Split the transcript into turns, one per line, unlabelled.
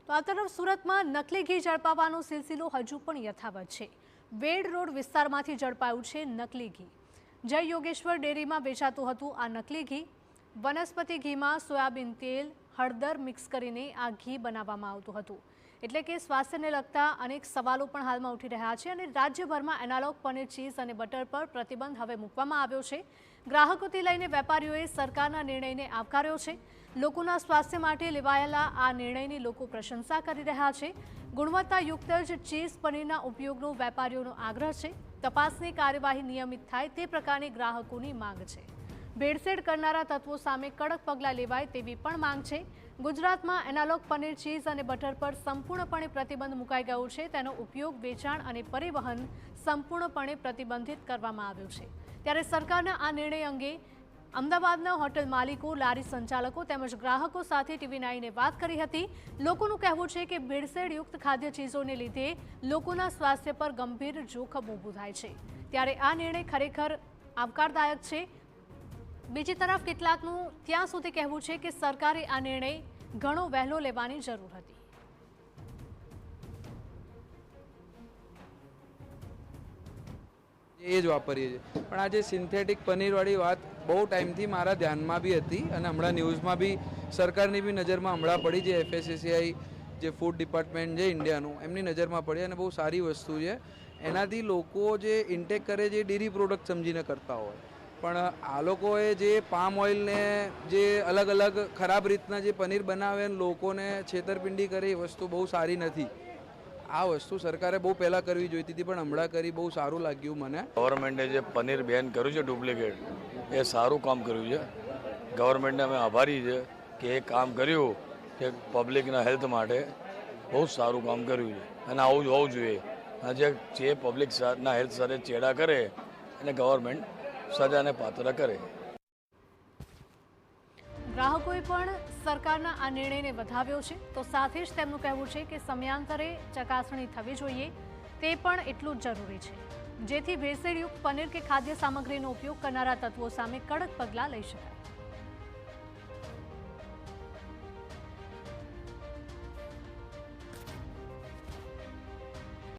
તો આ તરફ સુરતમાં નકલી ઘી ઝડપાવાનો સિલસિલો હજુ પણ યથાવત છે। વેડ રોડ વિસ્તારમાંથી ઝડપાયું છે નકલી ઘી। જય યોગેશ્વર ડેરીમાં વેચાતું હતું આ નકલી ઘી। વનસ્પતિ ઘીમાં સોયાબીન તેલ, હળદર મિક્સ કરીને આ ઘી બનાવવામાં આવતું હતું। એટલે કે સ્વાસ્થ્યને લગતા અનેક સવાલો પણ હાલમાં ઉઠી રહ્યા છે અને રાજ્યભરમાં એનાલોગ પનીર, ચીઝ અને બટર પર પ્રતિબંધ હવે મૂકવામાં આવ્યો છે। ગ્રાહકોથી લઈને વેપારીઓએ સરકારના નિર્ણયને આવકાર્યો છે। લોકોના સ્વાસ્થ્ય માટે લેવાયેલા આ નિર્ણયની લોકો પ્રશંસા કરી રહ્યા છે। ગુણવત્તાયુક્ત જ ચીઝ પનીરના ઉપયોગનો વેપારીઓનો આગ્રહ છે। તપાસની કાર્યવાહી નિયમિત થાય તે પ્રકારની ગ્રાહકોની માંગ છે। ભેળસેળ કરનારા તત્વો સામે કડક પગલાં લેવાય તેવી પણ માંગ છે। ગુજરાતમાં એનાલોગ પનીર, ચીઝ અને બટર પર સંપૂર્ણપણે પ્રતિબંધ મુકાઈ ગયો છે। તેનો ઉપયોગ, વેચાણ અને પરિવહન સંપૂર્ણપણે પ્રતિબંધિત કરવામાં આવ્યું છે। ત્યારે સરકારના આ નિર્ણય અંગે અમદાવાદના હોટલ માલિકો, લારી સંચાલકો તેમજ ગ્રાહકો સાથે TV9 વાત કરી હતી। લોકોનું કહેવું છે કે ભેળસેળયુક્ત ખાદ્ય ચીજોને લીધે લોકોના સ્વાસ્થ્ય પર ગંભીર જોખમ ઊભું થાય છે। ત્યારે આ નિર્ણય ખરેખર આવકારદાયક છે। બીજી તરફ કેટલાકનું ત્યાં સુધી કહેવું છે કે સરકારે આ નિર્ણય ઘણો વહેલો લેવાની જરૂર હતી।
એ જ વાપરીએ છીએ, પણ આજે સિન્થેટિક પનીરવાળી વાત બહુ ટાઈમથી મારા ધ્યાનમાં બી હતી અને હમણાં ન્યૂઝમાં બી સરકારની બી નજરમાં હમણાં પડી છે। FSSAI જે ફૂડ ડિપાર્ટમેન્ટ છે ઇન્ડિયાનું, એમની નજરમાં પડી અને બહુ સારી વસ્તુ છે। એનાથી લોકો જે ઇન્ટેક કરે છે ડેરી પ્રોડક્ટ સમજીને કરતા હોય, પણ આ લોકોએ જે પામ ઓઇલને જે અલગ અલગ ખરાબ રીતના જે પનીર બનાવે અને લોકોને છેતરપિંડી કરે એ વસ્તુ બહુ સારી નથી। આ વસ્તુ સરકારે બહુ પહેલાં કરવી જોઈતી હતી, પણ હમણાં કરી બહુ સારું લાગ્યું મને।
ગવર્મેન્ટે જે પનીર બેન કર્યું છે ડુપ્લિકેટ, એ સારું કામ કર્યું છે। ગવર્મેન્ટને અમે આભારી છે કે એ કામ કર્યું કે પબ્લિકના હેલ્થ માટે બહુ સારું કામ કર્યું છે અને આવું જ હોવું જોઈએ। આજે જે પબ્લિકના હેલ્થ સાથે ચેડા કરે અને ગવર્મેન્ટ સજાને પાત્ર કરે।
ગ્રાહકોએ પણ સરકારના આ નિર્ણયને વધાવ્યો છે, તો સાથે જ તેમનું કહેવું છે કે સમયાંતરે ચકાસણી થવી જોઈએ તે પણ એટલું જ જરૂરી છે, જેથી ભેળસેળયુક્ત પનીર કે ખાદ્ય સામગ્રીનો ઉપયોગ કરનારા તત્વો સામે કડક પગલાં લઈ શકાય।